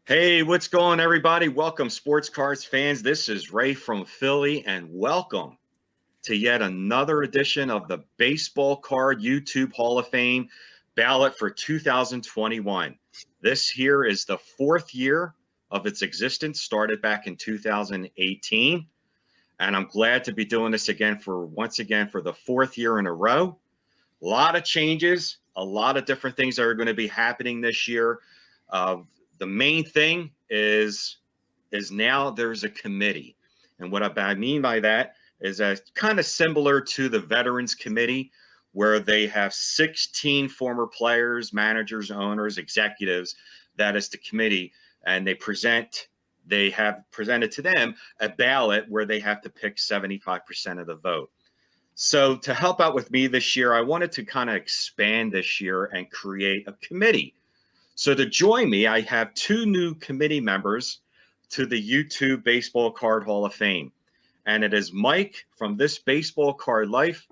Hey, what's going, everybody? Welcome, sports cards fans. This is Ray from Philly, and welcome to yet another edition of the Baseball Card YouTube Hall of Fame ballot for 2021. This here is the fourth year of its existence, started back in 2018, and I'm glad to be doing this once again for the fourth year in a row. A lot of changes, a lot of different things that are going to be happening this year. The main thing is now there's a committee. And what I mean by that is that kind of similar to the Veterans Committee, where they have 16 former players, managers, owners, executives. That is the committee. And they have presented to them a ballot where they have to pick 75% of the vote. So to help out with me this year, I wanted to kind of expand this year and create a committee. So to join me, I have two new committee members to the YouTube Baseball Card Hall of Fame. And it is Mike from This Baseball Card Life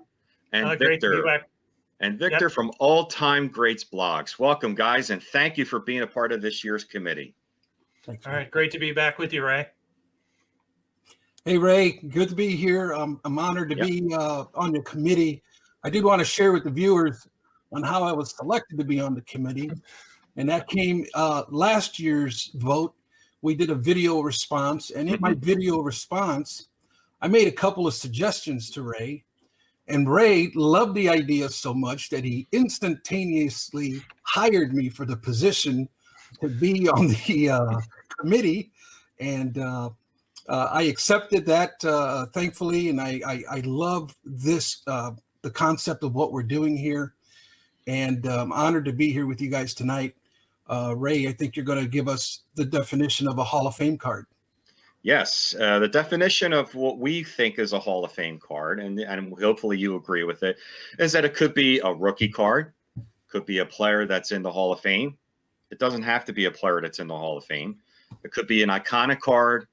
and Victor from All Time Greats Blogs. Welcome, guys, and thank you for being a part of this year's committee. All right, great to be back with you, Ray. Hey, Ray, good to be here. I'm honored to be on the committee. I did want to share with the viewers on how I was selected to be on the committee. And that came last year's vote. We did a video response. And in my video response, I made a couple of suggestions to Ray. And Ray loved the idea so much that he instantaneously hired me for the position to be on the committee. And I accepted that, thankfully, and I love this, the concept of what we're doing here, and I'm honored to be here with you guys tonight. Ray, I think you're going to give us the definition of a Hall of Fame card. Yes, the definition of what we think is a Hall of Fame card, and hopefully you agree with it, is that it could be a rookie card, could be a player that's in the Hall of Fame. It doesn't have to be a player that's in the Hall of Fame. It could be an iconic card.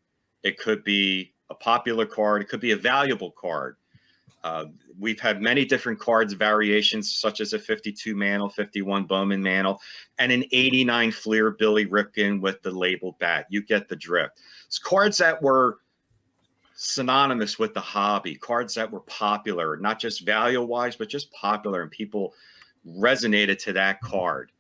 It could be a popular card. It could be a valuable card. We've had many different cards variations, such as a 52 Mantle, 51 Bowman Mantle, and an 89 Fleer Billy Ripken with the labeled bat. You get the drift. It's cards that were synonymous with the hobby, cards that were popular, not just value-wise, but just popular, and people resonated to that card.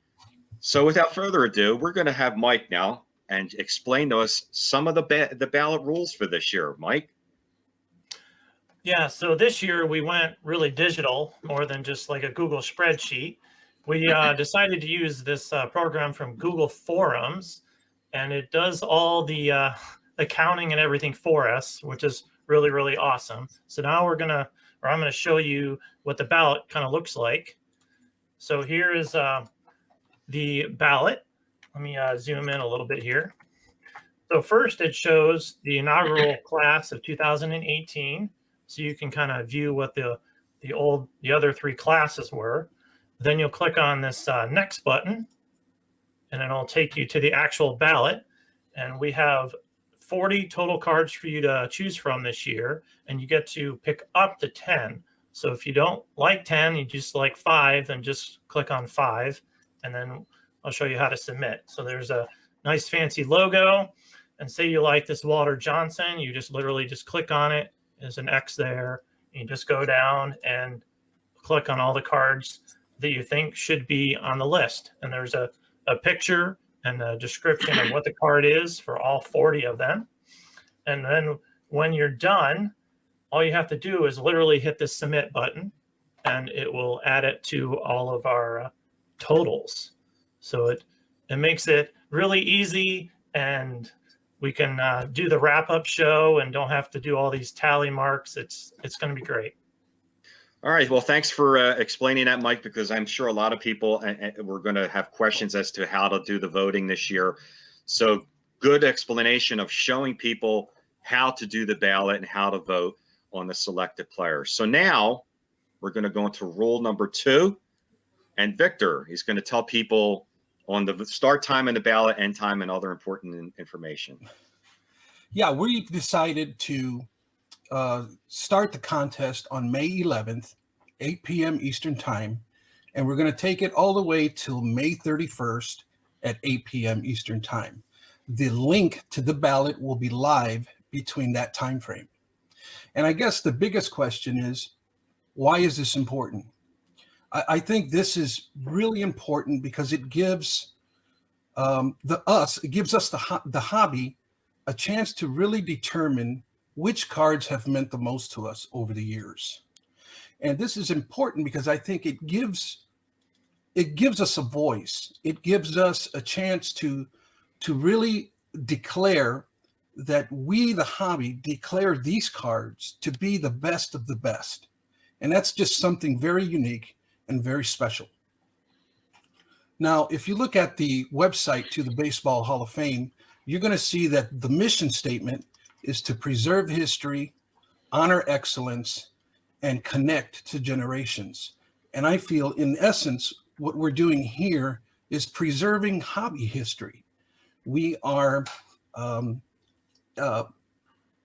So without further ado, we're going to have Mike now and explain to us some of the ballot rules for this year. Mike? Yeah, so this year we went really digital, more than just like a Google spreadsheet. We decided to use this program from Google Forums, and it does all the counting and everything for us, which is really, really awesome. So now I'm going to show you what the ballot kind of looks like. So here is the ballot. Let me zoom in a little bit here. So first it shows the inaugural class of 2018. So you can kind of view what the other three classes were. Then you'll click on this next button, and it'll take you to the actual ballot. And we have 40 total cards for you to choose from this year, and you get to pick up to 10. So if you don't like 10, you just like 5, then just click on 5, and then I'll show you how to submit. So there's a nice fancy logo, and say you like this Walter Johnson, you just literally just click on it. There's an X there. You just go down and click on all the cards that you think should be on the list. And there's a picture and a description of what the card is for all 40 of them. And then when you're done, all you have to do is literally hit the submit button, and it will add it to all of our totals. So it makes it really easy, and we can do the wrap-up show and don't have to do all these tally marks. It's going to be great. All right. Well, thanks for explaining that, Mike, because I'm sure a lot of people were going to have questions as to how to do the voting this year. So good explanation of showing people how to do the ballot and how to vote on the selected players. So now we're going to go into rule number 2. And Victor, he's going to tell people on the start time in the ballot, end time, and other important information. Yeah, we've decided to start the contest on May 11th, 8 p.m. Eastern Time, and we're going to take it all the way till May 31st at 8 p.m. Eastern Time. the link to the ballot will be live between that time frame. And I guess the biggest question is, why is this important? I think this is really important because it gives the hobby a chance to really determine which cards have meant the most to us over the years. And this is important because I think it gives us a voice. It gives us a chance to really declare that we, the hobby, declare these cards to be the best of the best. And that's just something very unique and very special. Now, if you look at the website to the Baseball Hall of Fame, you're going to see that the mission statement is to preserve history, honor excellence, and connect to generations. And I feel, in essence, what we're doing here is preserving hobby history. We are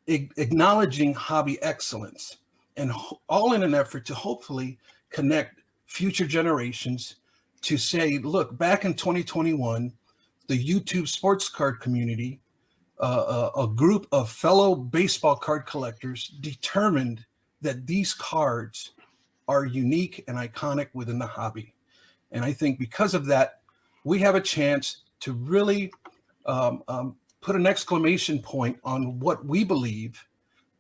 acknowledging hobby excellence, and all in an effort to hopefully connect future generations to say, look, back in 2021, the YouTube sports card community, a group of fellow baseball card collectors determined that these cards are unique and iconic within the hobby. And I think because of that, we have a chance to really put an exclamation point on what we believe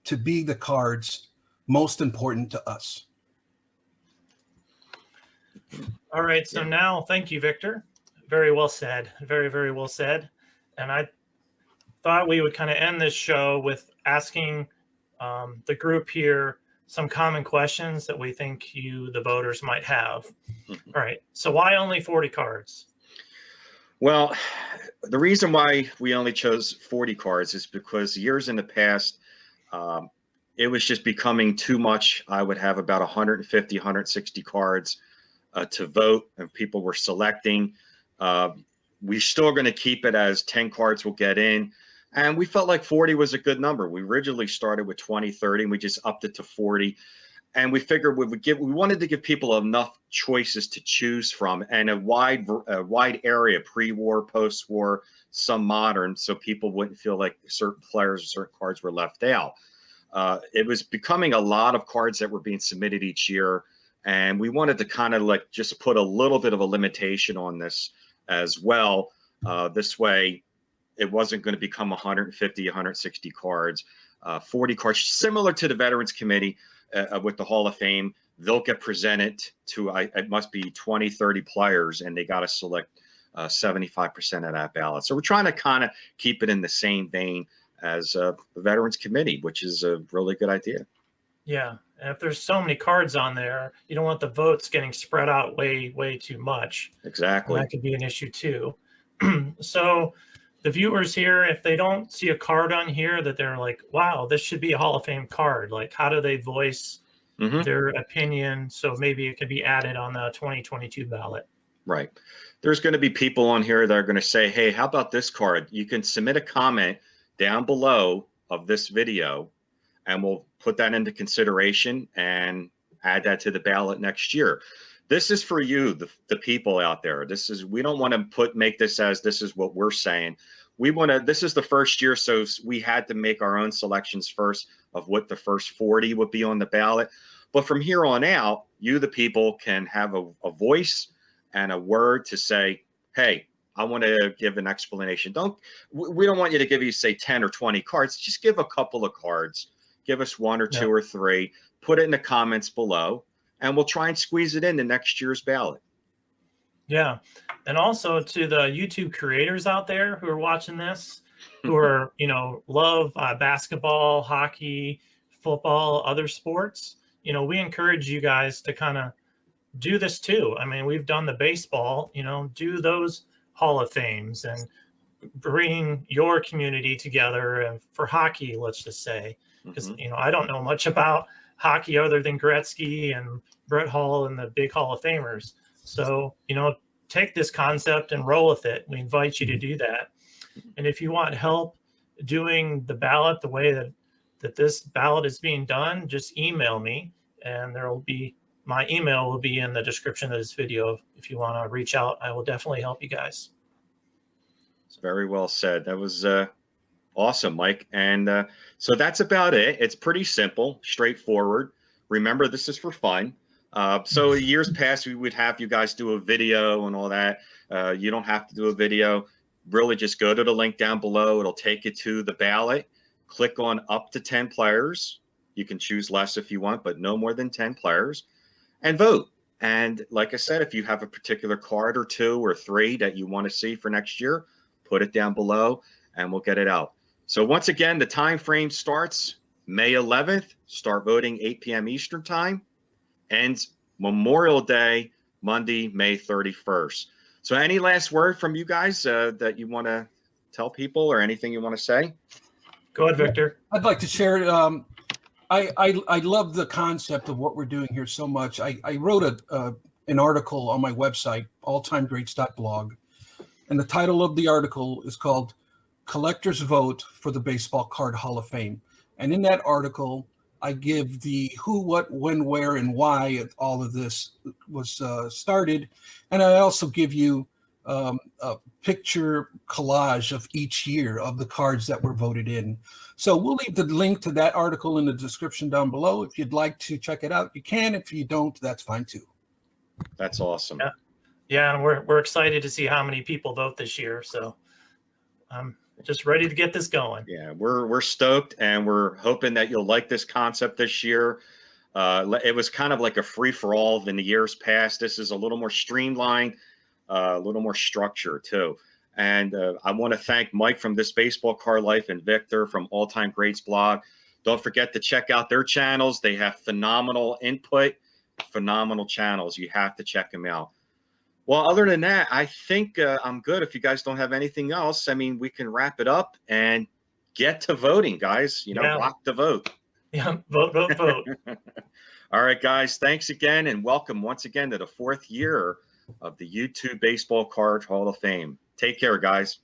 to be the cards most important to us. All right. So now, thank you, Victor. Very well said. Very, very well said. And I thought we would kind of end this show with asking the group here some common questions that we think you, the voters, might have. All right. So why only 40 cards? Well, the reason why we only chose 40 cards is because years in the past, it was just becoming too much. I would have about 150, 160 cards to vote, and people were selecting. We're still going to keep it as 10 cards will get in. And we felt like 40 was a good number. We originally started with 20, 30, and we just upped it to 40. And we figured we wanted to give people enough choices to choose from, and a wide area, pre-war, post-war, some modern, so people wouldn't feel like certain players or certain cards were left out. It was becoming a lot of cards that were being submitted each year, and we wanted to kind of like just put a little bit of a limitation on this as well. This way, it wasn't going to become 150, 160 cards, 40 cards, similar to the Veterans Committee. With the Hall of Fame, they'll get presented to, it must be 20, 30 players, and they got to select 75% of that ballot. So we're trying to kind of keep it in the same vein as the Veterans Committee, which is a really good idea. Yeah. And if there's so many cards on there, you don't want the votes getting spread out way, way too much. Exactly. And that could be an issue too. So the viewers here, if they don't see a card on here that they're like, wow, this should be a Hall of Fame card, like how do they voice their opinion? So maybe it could be added on the 2022 ballot. Right. There's going to be people on here that are going to say, hey, how about this card? You can submit a comment down below of this video, and we'll put that into consideration and add that to the ballot next year. This is for you, the people out there. We don't want to make this as this is what we're saying. This is the first year, so we had to make our own selections first of what the first 40 would be on the ballot. But from here on out, you, the people, can have a voice and a word to say, hey, I want to give an explanation. We don't want you to give say 10 or 20 cards. Just give a couple of cards. Give us one or two or three. Put it in the comments below, and we'll try and squeeze it into next year's ballot. Yeah. And also to the YouTube creators out there who are watching this, who are, love basketball, hockey, football, other sports, we encourage you guys to kind of do this too. I mean, we've done the baseball, do those Hall of Fames and bring your community together. And for hockey, let's just say, because, I don't know much about hockey other than Gretzky and Brett Hall and the big Hall of Famers. So, take this concept and roll with it. We invite you to do that. And if you want help doing the ballot the way that this ballot is being done, just email me, and my email will be in the description of this video. If you want to reach out, I will definitely help you guys. It's very well said. That was awesome, Mike. And so that's about it. It's pretty simple, straightforward. Remember, this is for fun. So years past, we would have you guys do a video and all that. You don't have to do a video. Really just go to the link down below. It'll take you to the ballot. Click on up to 10 players. You can choose less if you want, but no more than 10 players, and vote. And like I said, if you have a particular card or 2 or 3 that you want to see for next year, put it down below and we'll get it out. So once again, the time frame starts May 11th. Start voting 8 p.m. Eastern time. Ends Memorial Day, Monday, May 31st. So any last word from you guys that you want to tell people, or anything you want to say? Go ahead, Victor. I'd like to share. I love the concept of what we're doing here so much. I wrote an article on my website, alltimegreats.blog, and the title of the article is called "Collector's Vote for the Baseball Card Hall of Fame." And in that article, I give the who, what, when, where, and why all of this was started. And I also give you a picture collage of each year of the cards that were voted in. So we'll leave the link to that article in the description down below. If you'd like to check it out, you can. If you don't, that's fine too. That's awesome. Yeah, and we're excited to see how many people vote this year. So I'm just ready to get this going. Yeah, we're stoked, and we're hoping that you'll like this concept this year. It was kind of like a free-for-all in the years past. This is a little more streamlined, a little more structure too. And I want to thank Mike from This Baseball Card Life and Victor from All Time Greats blog. Don't forget to check out their channels. They have phenomenal input, phenomenal channels. You have to check them out. Well, other than that, I think I'm good. If you guys don't have anything else, I mean, we can wrap it up and get to voting, guys. You know, rock the vote. Yeah, vote, vote, vote. All right, guys. Thanks again, and welcome once again to the 4th year of the YouTube Baseball Card Hall of Fame. Take care, guys.